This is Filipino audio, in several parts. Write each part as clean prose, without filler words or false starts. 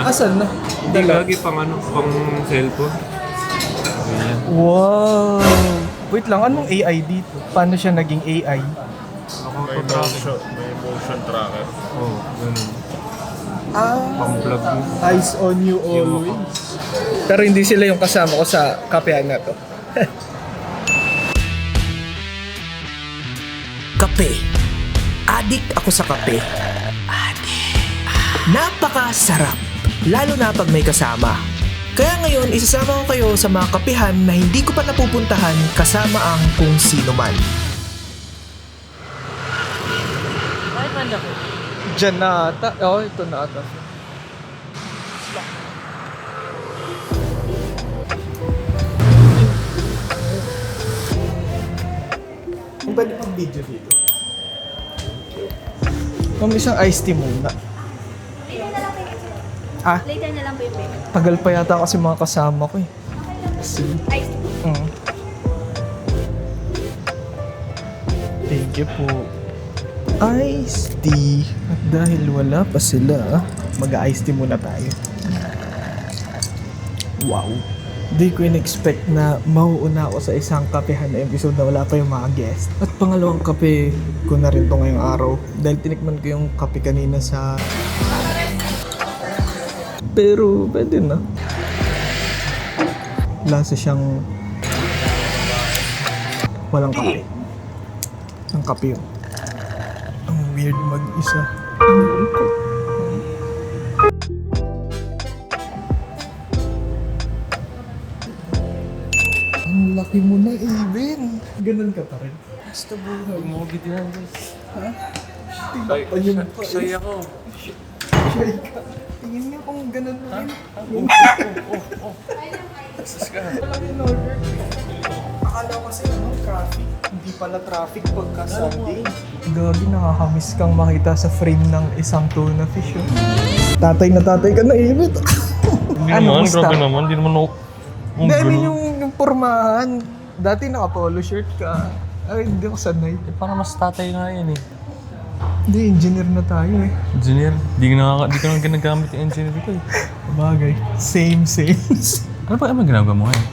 Asan na? Hindi lagi pang cellphone. Ayan. Wow! Wait lang, anong AI dito? Paano siya naging AI? May motion tracker. Oo, ganun. Ah, Pang-vlog mo. eyes on you always. Pero hindi sila yung kasama ko sa kapehan na to. Kape. Adik ako sa kape. Napakasarap. Lalo na pag may kasama. Kaya ngayon, isasama ko kayo sa mga kapihan na hindi ko pa napupuntahan kasama ang kung sino man. Diyan na ata. Oo, ito na ata. Ang pwede pang video dito. Isang iced tea muna. Later na lang po yung Ah? Later na lang po yung payment. Tagal pa yata kasi mga kasama ko eh. See? Ice. Thank you po. Iced tea. At dahil wala pa sila, mag-iced tea muna tayo. Wow. Di ko in-expect na mauuna ako sa isang kapehan na episode na wala pa yung mga guest. At pangalawang kape ko na rin to ngayong araw. Dahil tinikman ko yung kape kanina sa... Pero pwede na. Lasa siyang... walang kape. Ang kape yun. Ang weird mag-isa. Ang laki mo na, Even. Ganun ka pa rin. Basta buhay. Movie din yan, guys. Ha? Tingnan pa yung pa. Shy ako. Shy ka. Tingin niyo kung ganun na rin. Sus ka. Walang in-order. Akala ko kasi traffic. Hindi pala traffic pagka Sunday. Gagi, nakakamiss kang makita sa frame ng isang tuna fish. Oh. Tatay na tatay ka na, Even. Hindi naman, grabe naman. Hindi naman ako. Hindi, I mean yung pormahan. Dati naka-polo shirt ka. Ay, hindi ako sanay. Parang mas tatay nga yan eh. Hindi, engineer na tayo eh. Engineer? Di ka na ginagamit yung engineer ko eh. Bagay. Same. Ano ba yung ginagawa mo ngayon?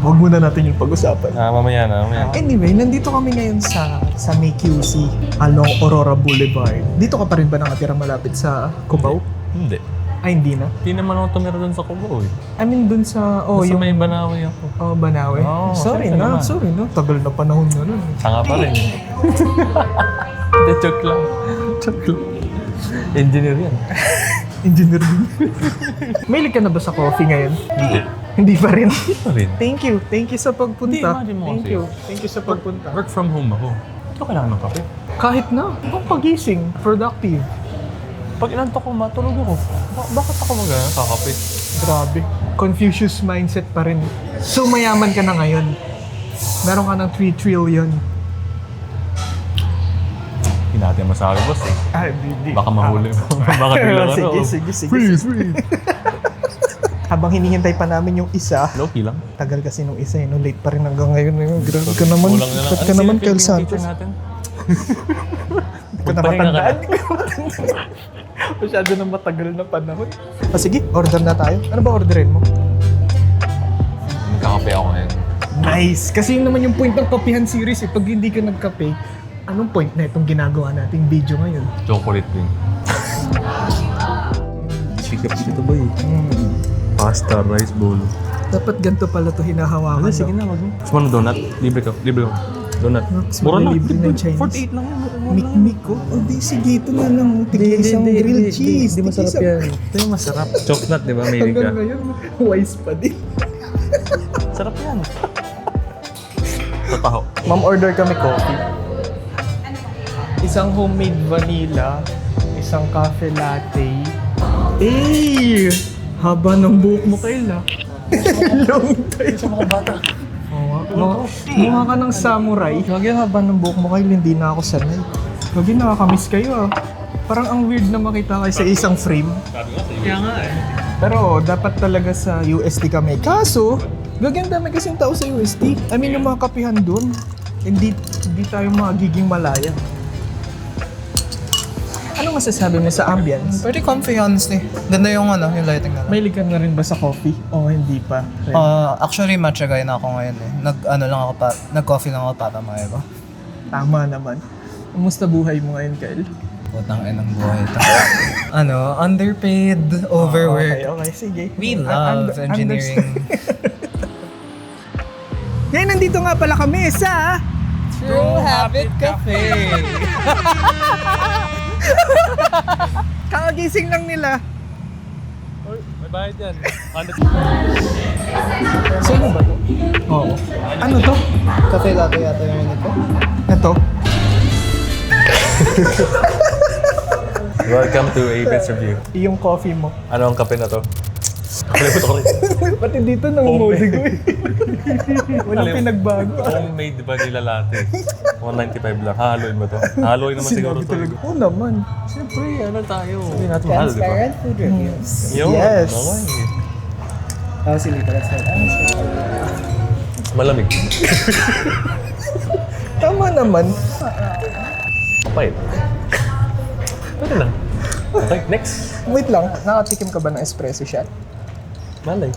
Huwag muna natin yung pag-usapan. Mamaya na. Anyway, nandito kami ngayon sa May QC along Aurora Boulevard. Dito ka pa rin ba nakatira malapit sa Cubao? Hindi. Ay, hindi na. Hindi naman ako tumira doon sa Cubao eh. I mean, dun sa... Oh, Basta yung... may Banawi ako. Oh, Banawe. Oh, sorry sorry na. naman. Sorry na. Tagal na panahon na nun. Tanga pa rin. Hindi, joke lang. Engineer yan. Engineer din. Mahilig ka na ba sa coffee ngayon? Hindi. Hindi pa rin. Hindi pa rin. Thank you. Thank you sa pagpunta. Hindi, imagine mo Thank kasi. you. Thank you sa pagpunta. Work from home ako. Ito kailangan ng kape. Kahit na. Kung pagising, productive. Pag inantok ko, matulog ako. Bakit ako kakape? Grabe. Confucius mindset pa rin. So, mayaman ka na ngayon. Meron ka ng 3 trillion. Hindi natin masabi, boss eh. Ah, hindi. Baka mahuli mo. Baka biglang ano. Sige. Freeze. Habang hinihintay pa namin yung isa, Low-key lang. tagal kasi nung isa, no? Late pa rin hanggang ngayon. Grabe ka naman. Kulang na lang. Ba't ka naman, Kel Teacher Santos? natin? Hindi ko na Magpahinga ka matandaan. Masyado na matagal na panahon. Sige, order na tayo. Ano ba orderin mo? Nagkakape ako ngayon. Nice! Kasi yun naman yung point ng kapihan series eh. Pag hindi ka nagkape, anong point na itong ginagawa nating video ngayon? Chocolate cream. Sikap dito ba eh? Pasta, rice bowl. Dapat ganito pala to hinahawakan. Sige na, wag mo. Gusto mo ng donut? Libre ko. Donut. Mura libre ng Chinese. 48 lang yan. Mikmik ko? O di, sige, ito na lang. Tigil isang grilled cheese. Hindi masarap yan. Ito yung masarap. Chocolate, di ba? May ka. Hanggang ngayon, wise pa din. Sarap yan. Tataho. Ma'am, order kami coffee. Isang homemade vanilla, isang cafe latte. Eh! Haba ng buhok mo, Kayla. Long time. Sa mga bata. Mukha ka ng samurai. Lagi haba ng buhok mo, Kayla. Hindi na ako sanay. Lagi nakakamiss kayo ah. Parang ang weird na makita kayo sa isang frame. Kaya nga eh. Pero dapat talaga sa UST kami. Kaso, gagyan dami kasing tao sa UST. I mean, yung mga kapihan doon, hindi tayo magiging malaya. Ano masasabi mo sa ambience? Pretty comfy, honestly. Ganda yung yung lighting na lang. May ligan na rin ba sa coffee? O hindi pa? Actually, matcha guy na ako ngayon eh. Nag-coffee lang ako para maiba. Tama naman. Kumusta buhay mo ngayon, Kyle? Putang inang buhay ito. Underpaid, overworked. Okay, sige. We love engineering. Ngayon, nandito nga pala kami sa... True Habit Cafe. Kakagising lang nila. May bayad yan. Sino ba to? Oo. Ano to? Cafe latte yata yung minute ko. Ito? Welcome to A-Bits Review. Yung coffee mo. Ano ang kape na to? Nakalimutan ko rin. Pati dito nang modi ko eh. Walang pinagbago. Homemade vanilla latte. 195 lang. Hahaluin mo to. Hahaluin naman siguro to. Oo naman. Siyempre, ano tayo? Sabihin natin mahal, di ba? food reviews. Yun, Yes. okay. Tapos hindi pala sa Malamig. Tama naman. Kapait. Pwede lang. Okay, next. Wait lang, nakatikim ka ba ng espresso shot? Malay.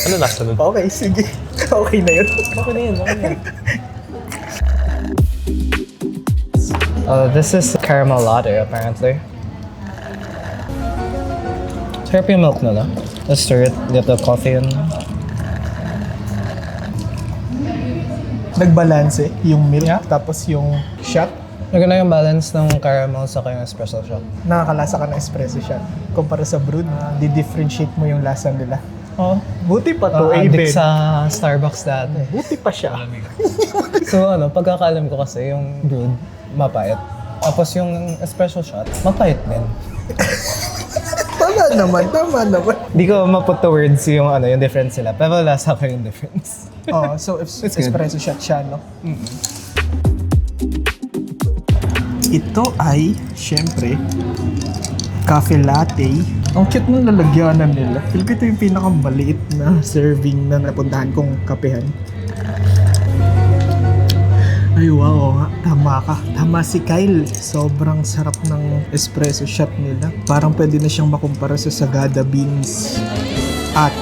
Ano last nun? Okay, sige. Okay na yun. Okay na yun, okay na yun. This is caramel latte apparently. Sarap yung milk nila. Let's stir it, get the coffee in. Nagbalanse yung milk, tapos yung shot. Maganda yung balance ng caramel sa yung espresso shot. Nakakalasa ka ng espresso shot. Kumpara sa brewed, di-differentiate mo yung lasa nila. Oh, Buti pa to, addict Aben. sa Starbucks dati. Buti pa siya. So pagkakaalam ko kasi yung brewed, mapait. Tapos yung espresso shot, mapait din. Tama naman. Di ko ma-put to words yung yung difference sila. Pero lasa ko yung difference. Oh, so good. espresso shot siya, no? Ito ay, syempre, cafe latte. Ang cute ng lalagyanan nila. Feel ko ito yung pinakamaliit na serving na napuntahan kong kapehan. Ay, wow nga. Tama ka. Tama si Kyle. Sobrang sarap ng espresso shot nila. Parang pwede na siyang makumpara sa Sagada beans. At,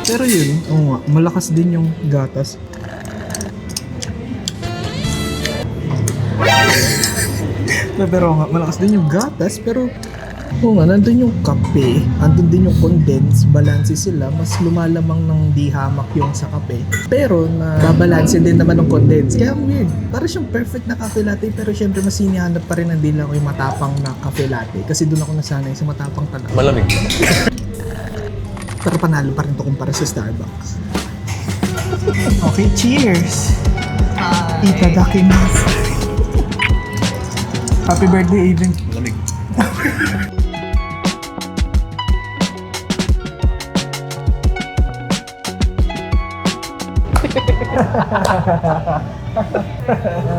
pero yun, oo nga, malakas din yung gatas. Pero nga, malakas din yung gatas, pero oo nga, nandun yung kape, nandun din yung condense, balanse sila, mas lumalamang ng di hamak yung sa kape. Pero babalanse din naman ng condense. Kaya ang weird, para siyang perfect na cafe latte, pero syempre mas sinihanap pa rin ang dila ko yung matapang na cafe latte. Kasi doon ako nasanay sa matapang talaga. Malamig. Pero panalo pa rin to kumpara sa Starbucks. Okay, cheers! Itadakimasu. Happy birthday, Aiden. Malamig.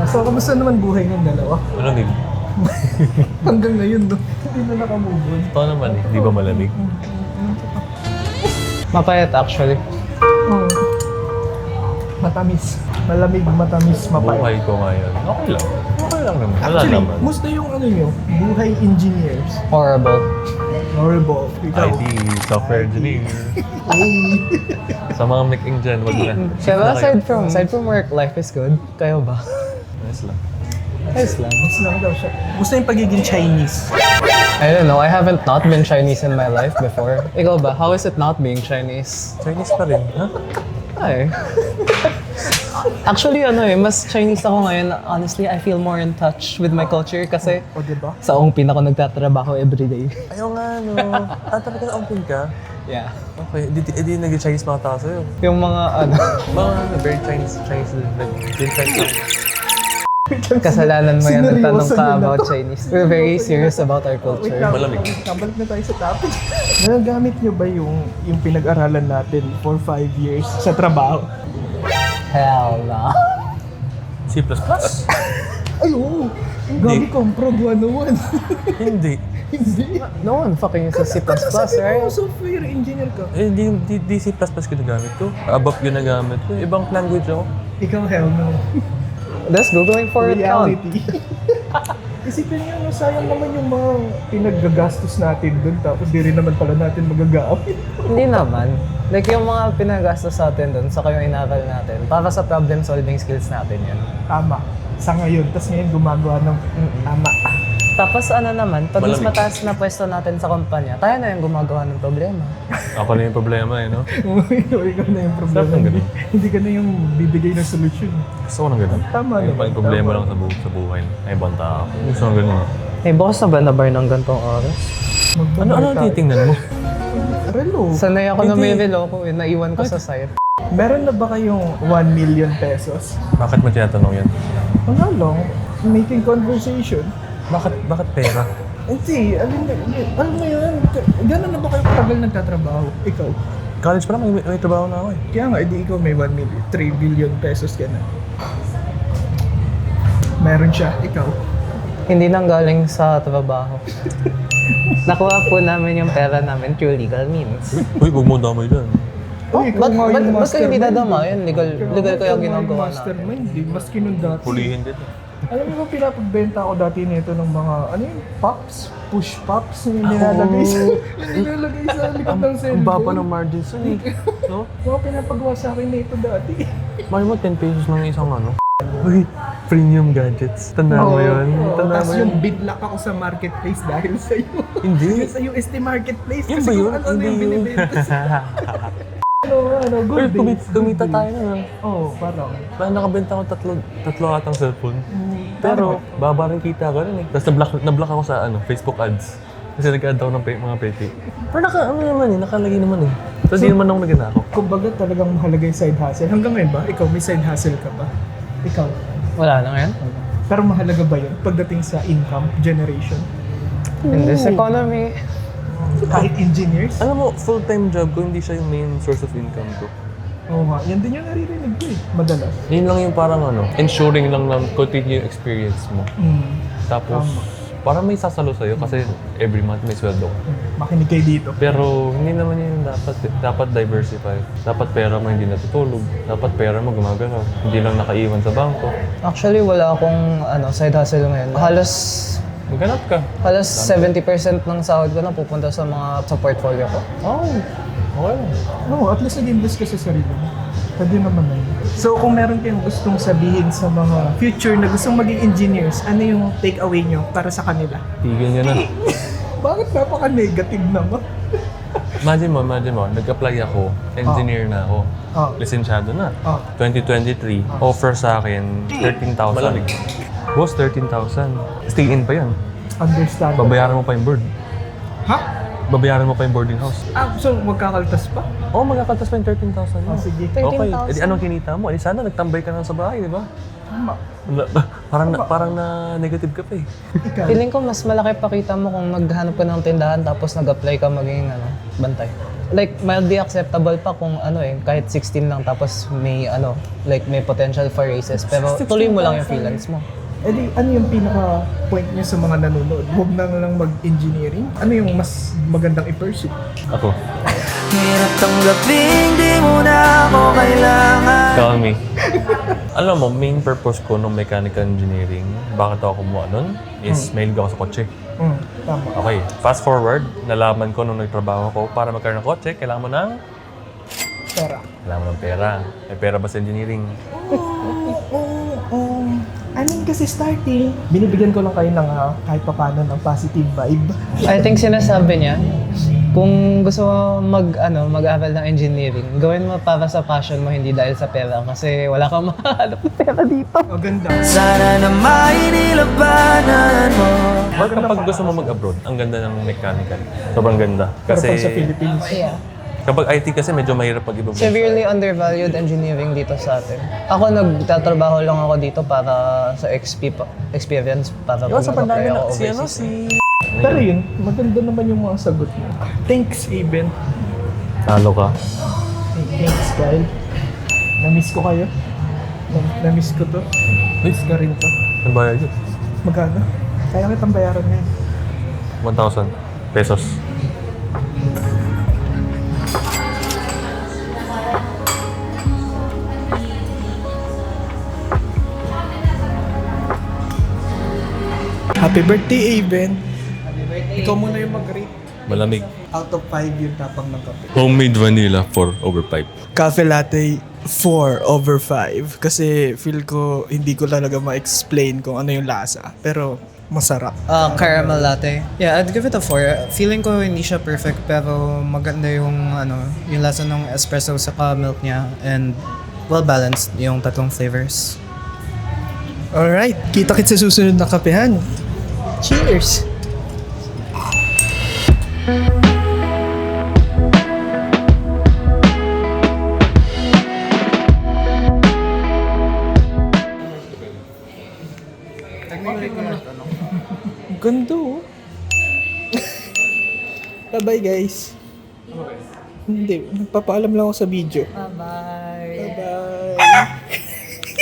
So, kamusta naman buhay ng dalawa? Malamig. Hanggang ngayon, no? Hindi na nakamove on. Ito naman eh. Di ba malamig? Mapait actually. Oo. Matamis. Malamig, matamis, mapait. Buhay ko ngayon. Okay lang. Okay lang naman. Wala Actually, naman. musta yung ano nyo? Buhay engineers. Horrible. Horrible. Ikaw. IT, software engineer. Sa mga making dyan, wag na. Pero aside from work, life is good. Kayo ba? Nice lang. Ayos lang. Mas lang daw siya. Musta yung pagiging Chinese? I don't know, I haven't not been Chinese in my life before. Ikaw ba? How is it not being Chinese? Chinese pa rin, ha? Ay. Actually, mas Chinese ako ngayon. Honestly, I feel more in touch with my culture kasi O, diba? sa ongpin ako nagtatrabaho everyday. Ayaw nga, no. Talaga na open ka? Yeah. Okay, di nag-Chinese mga tao sa'yo. Yung mga Mga very Chinese, Chinese. kasalanan mo yan, nagtanong Sineryoso ka nyo na about to. Chinese. We're very serious about our Wait culture. lang. Malamig. Balik na tayo sa topic. Nagagamit nyo ba yung pinag-aralan natin for 5 years sa trabaho? Hell no. C++? Ay, oo. Gagi kang prog 101. Hindi. Hindi. No one fucking uses C++, Kasi right? software engineer ka. Eh, di C++ ginagamit ko. ABAP ginagamit ko. Ibang language ako. Ikaw, hell no. Does Googling for it count? Reality. Isipin nyo, no, sayang naman yung mga pinaggagastos natin dun, tapos di rin naman pala natin magagamit. Hindi naman. Like yung mga pinagastos natin doon, saka yung inaral natin, para sa problem solving skills natin yun. Tama. Sa ngayon, tapos ngayon gumagawa ng tama. Tapos ano naman, pag mas Malamig. mataas na pwesto natin sa kumpanya, tayo na yung gumagawa ng problema. Ako na yung problema no? Ikaw na yung problema. Sarap ng ganun. Hindi ka na yung bibigay ng solusyon. Gusto ko ng ganun. Tama Yung naman. problema lang sa buhay. Ay, ibang tao. Gusto ko ng ganun. Eh, bukas na ba na-bar ng gantong oras? Ano ang titingnan mo? Relo. Sanay ako na may Hindi. relo ko, naiwan ko sa site. Meron na ba kayong 1 million pesos? Bakit mo tinatanong yan? Ano lang, making conversation. Bakit pera? Hindi, alam mo yun, gano'n na ba kayo katagal nagtatrabaho? Ikaw? College pa lang, may trabaho na ako eh. Kaya nga, edi ikaw may 1 million, 3 billion pesos ka na. Meron siya, ikaw. Hindi nang galing sa trabaho. Nakuha po namin yung pera namin through legal means. Uy, huwag mo damay dyan. Uy, ikaw nga yung Ba't kayo hindi mastermind. dadama? Yun, legal kaya ginagawa na. Mastermind, di. Maski nung dati. Pulihin din. Alam mo ba, pinapagbenta ako dati nito ng mga, ano yung pops? Push pops yung nilalagay sa, yung nilalagay sa likod ng cellphone. Ang baba ng margins yun eh. No? Mga pinapagawa sa akin nito dati. Mali mo, 10 pesos lang isang ano. Uy, premium gadgets. Tanda mo yun. Tanda Tapos mo yun. yung bidlock ako sa marketplace dahil sa'yo. Hindi. Sa UST marketplace. Yun Kasi ba kung yun? ano yung Hindi yun. binibenta sa Uy, good days. kumita tayo na. Oo, parang. Parang nakabenta ko tatlo atang cellphone. Pero, baba rin kita ko rin eh. Tapos na-block ako sa Facebook ads. Kasi nag-add ako ng mga peti. Pero nakalagay naman eh. So, di naman ako naganako. Kumbaga talagang mahalaga yung side hustle. Hanggang ngayon ba, ikaw may side hustle ka ba? Ikaw. Wala na ngayon? Pero mahalaga ba yun pagdating sa income generation? In this economy, Kahit engineers? Alam mo, full-time job ko, hindi siya yung main source of income ko. Oo nga, yan din yung naririnig ko eh. Madalas. Yun lang yung parang ensuring lang na continue experience mo. Tapos, parang may sasalo sa'yo kasi every month may sweldo ka. Makinig kayo dito. Pero hindi naman yun dapat eh. Dapat diversify. Dapat pera mo hindi natutulog. Dapat pera mo gumagalaw. Hindi lang nakaiwan sa bangko. actually wala akong side hustle ngayon. Maghanap ka. Halos 70% ng sahod ko na pupunta sa portfolio ko. Oh, okay lang. Oo, at least nag-invest ka sa sarili mo. Pwede naman na yun. So kung meron kayong gustong sabihin sa mga future na gustong maging engineers, ano yung take away nyo para sa kanila? Tigil nyo na. Bakit napaka-negative naman? Imagine mo, nag-apply ako, engineer na ako. Oh. Lisensyado na. Oh. 2023, offer sa akin 13,000. Boss, 13,000. Stay in pa yan. Understand. Babayaran mo pa yung board. Ha? Babayaran mo pa yung boarding house. So magkakaltas pa? Oo, magkakaltas pa yung 13,000 Oh, mo. sige. Okay, 13,000. edi anong kinita mo? Edi sana nagtambay ka na sa bahay, di ba? Tama. Parang na negative ka pa eh. Ikaw. Feeling ko mas malaki pakita mo kung maghanap ka ng tindahan tapos nag-apply ka maging bantay. Like, mildly acceptable pa kung kahit 16 lang tapos may may potential for raises. Pero tuloy mo lang yung freelance mo. Eh di, ano yung pinaka-point niyo sa mga nanonood? Huwag na lang mag-engineering? Ano yung mas magandang i-pursue? Ako. Hirap tanggapin, di mo na ako kailangan. Call me. Alam mo, main purpose ko ng mechanical engineering, bakit ako kumuha nun, is mahilig ako sa kotse. Tama. Okay, fast forward, nalaman ko nung nagtrabaho ko, para magkaroon ng kotse, kailangan mo ng pera. May pera ba sa engineering? I mean kasi starting, binibigyan ko lang kayo ng kahit papano ng positive vibe. I think sinasabi niya, kung gusto mo mag-aral ng engineering, gawin mo para sa passion mo, hindi dahil sa pera. Kasi wala kang mahanap na pera dito. O ganda. Sana na may nilabanan mo. Kapag gusto mo mag-abroad, ang ganda ng mechanical. Sobrang ganda. Pero Kasi pag sa Philippines, Yeah. kapag IT kasi medyo mahirap pag ibang Severely undervalued engineering dito sa atin. Ako nagtatrabaho lang ako dito para sa experience, para Diba, sa mag-apply pandami ako na, si overseas. pero yun, maganda naman yung mga sagot mo. Thanks, Eben. Talo ka. Hey, thanks, Kyle. Na-miss ko kayo. Na-miss ko to. Miss ka rin to. Ang bayad yun? Magkano? Kaya kitang bayaran ngayon. 1,000 pesos. Happy birthday, Aven. Ikaw muna yung mag-rate. Malamig. Out of 5 yung tapang ng kape. Homemade vanilla 4/5. Cafe latte 4/5. Kasi feel ko, hindi ko talaga ma-explain kung ano yung lasa. Pero masarap. Caramel latte. Yeah, I'd give it a 4. Feeling ko hindi siya perfect pero maganda yung yung lasa ng espresso sa milk niya and well balanced yung tatlong flavors. Alright, kita-kits sa susunod na kapehan. Cheers! Ganda oh. Bye-bye guys. Hindi, nagpapaalam lang ako sa video. Bye-bye.